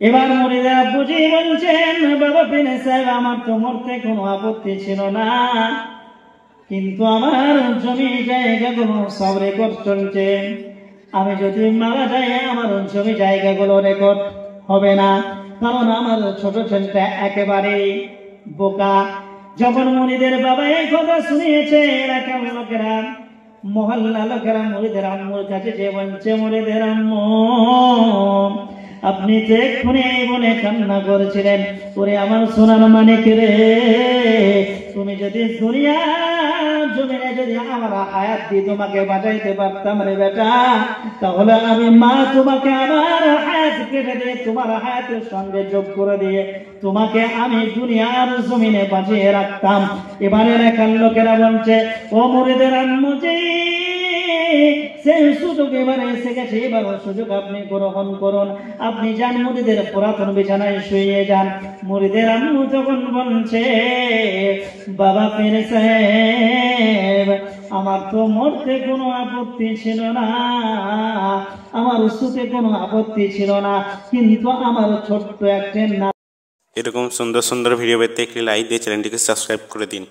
এবার মুরিদের আব্বুজি বলছেন, বাবা পীর সাহেব আমার তো মরতে কোনো আপত্তি ছিল না, কিন্তু আমার জমি জায়গাগুলো সব রেকর্ড চলছে। আমি যদি মারা যাই আমার জমি জায়গাগুলো রেকর্ড হবে না, কারণ আমার ছোট ছেলেটা একেবারে বোকা। যখন মুরিদের বাবা এই কথা শুনিয়েছে, এলাকার লোকেরা, মহল্লা লোকেরা মুরিদের আম্মুর কাছে যে বলছে, মুরিদের আম্মু আপনি তো এক্ষুনি এই বলে কান্না করেছিলেন, ওরে আমার সোনার মানিক রে, তুমি যদি দুনিয়া জমিনে যদি আমার হায়াত দিয়ে তোমাকে বাঁচাইতে পারতাম রে বেটা, তাহলে আমি মা তোমাকে আমার হায়াত কেটে দিয়ে তোমার হায়াতের সঙ্গে যোগ করে দিয়ে তোমাকে আমি দুনিয়ার জমিনে বাঁচিয়ে রাখতাম। এবারে এলাকার লোকেরা বলছে, ও মুরিদের আম্মু জি, সেই সুযোগ এবারে এসে গেছে, এবার সুযোগ আপনি গ্রহণ করুন, আপনি যান মুরিদের পুরাতন বিছানায় শুয়ে যান। মুরিদের আম্মু তখন বলছে, বাবা পীর সাহেব আমার তো মরতে কোনো আপত্তি ছিল না, আমার শুতে কোনো আপত্তি ছিল না, কিন্তু আমার ছোট্ট একটা না। এরকম সুন্দর সুন্দর ভিডিও পেতে একটি লাইক দিয়ে চ্যানেলটিকে সাবস্ক্রাইব করে দিন।